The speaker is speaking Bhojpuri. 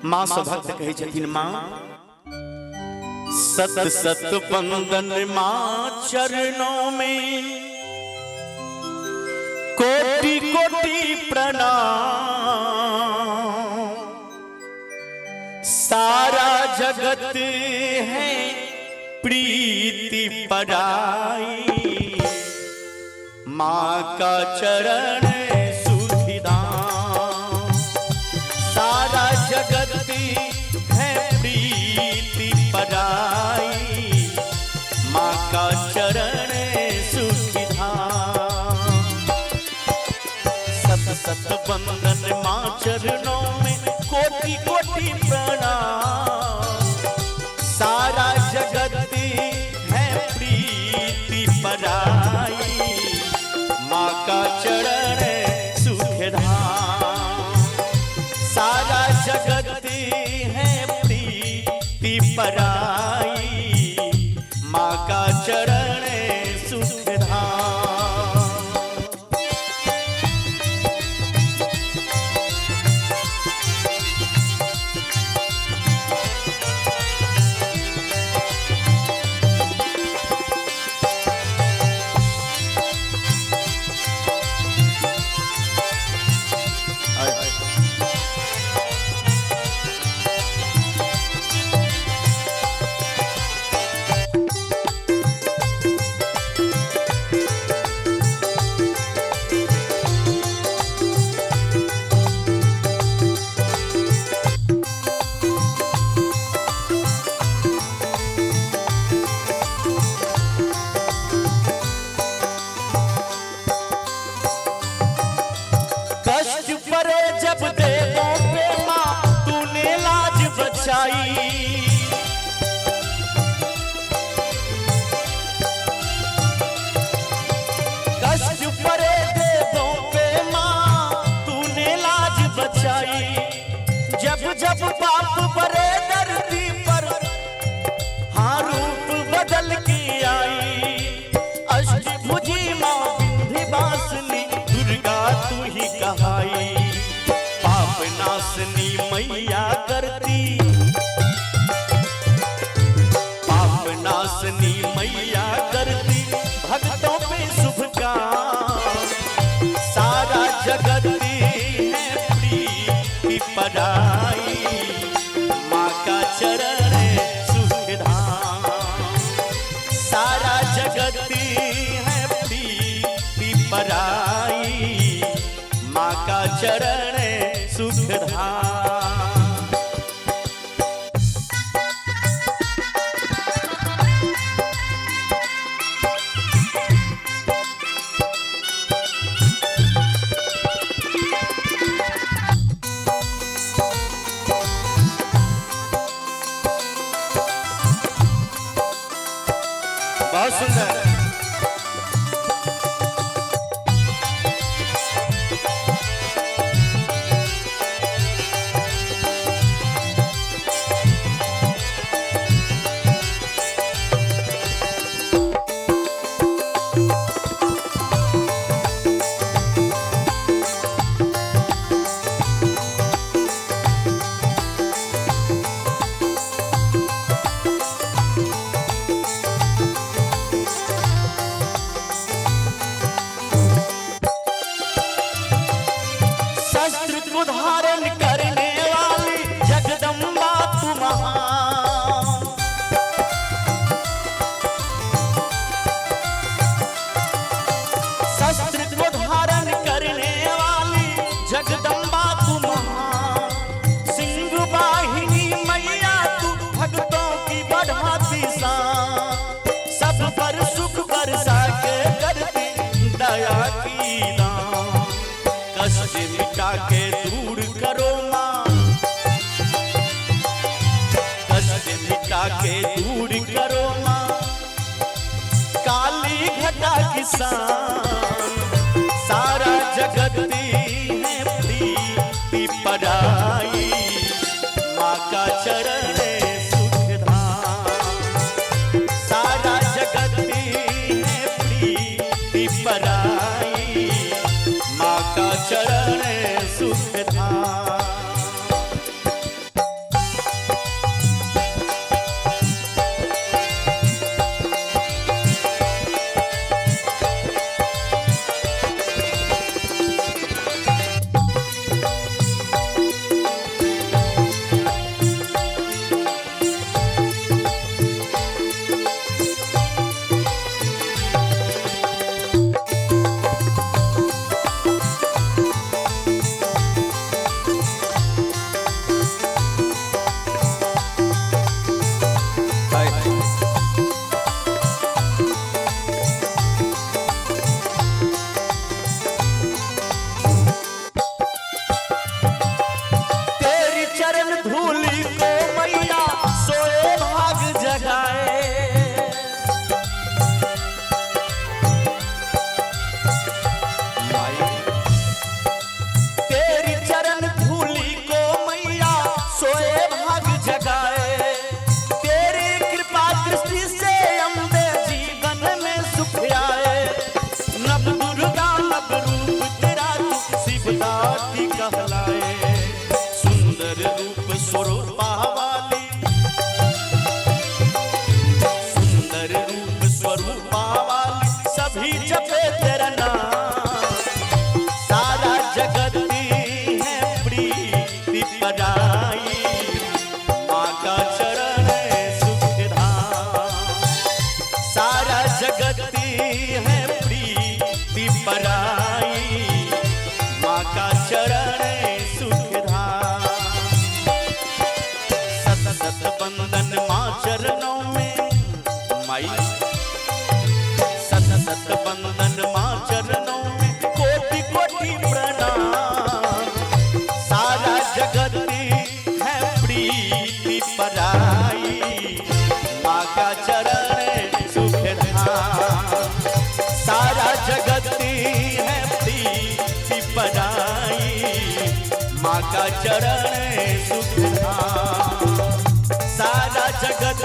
माँ से भक्त कहे छथिन माँ सत सत बंदन माँ चरणों में कोटि कोटि प्रणाम। सारा जगत है प्रीति पराई माँ का चरण सुखिदाम। सारा जगत है प्रीति पराई माँ का चरण सुखिदाम। सत सत बंदन माँ चरणों में कोटि कोटि प्रणाम। सारा जगत है प्रीति पराई माँ का चरण सुखधाम। सारा जगत है प्रीति पराई माँ का चरण सुखधाम। जब देवों पे माँ तूने लाज बचाई। कष्ट परे देवों पे माँ तूने लाज बचाई। जब जब पाप परे धरती पर हाँ रूप बदल के आई। अष्टभुजी माँ विंध्यवासिनी दुर्गा तू ही कहाई। नासनी मैया करती पाप नासनी मैया करती भक्तों पे शुभ काम। सारा जगत है प्रीति पराई माँ का चरण सुखधाम। सारा जगत है प्रीति पराई माँ का चरण सुखधाम। बहुत सुंदर। धारण करने वाली जगदम्बा तू महान। शस्त्र को धारण करने वाली जगदम्बा तू महान। सिंह वाहिनी मैया तू भक्तों की बढ़ाती शान। सब पर सुख बरसा के करती दया की दान। कष्ट मिटा के दूर करो माँ। कष्ट मिटा के दूर करो माँ। काली घटा किसान। सारा जगत है प्रीति पराई माँ का चरण सुखधाम। सारा जगत है प्रीति पराई माँ का चरण सुखधाम। सोए भाग जगाए। तेरी कृपा दृष्टि से अम्बे जीवन में सुख आए। नव दुर्गा नव रूप तेरा तू शिवदाती कहलाए। सुंदर रूप स्वरूपा वाली, सुंदर रूप स्वरूपा वाली सभी जपे तेरा नाम। सारा जगत है प्रीति पराई, माँ का चरण है सुखधाम। सारा जगत है प्रीति पराई, माँ का चरण है सुखधाम। सत सत बंदन माँ चरणों में माई, सत सत बंदन माँ चरणों में कोटि कोटि प्रणाम। सारा जगत है प्रीति पराई, माँ का चरण है सुखधाम। सारा जगत है प्रीति पराई, माँ का चरण है सुखधाम। सारा जगत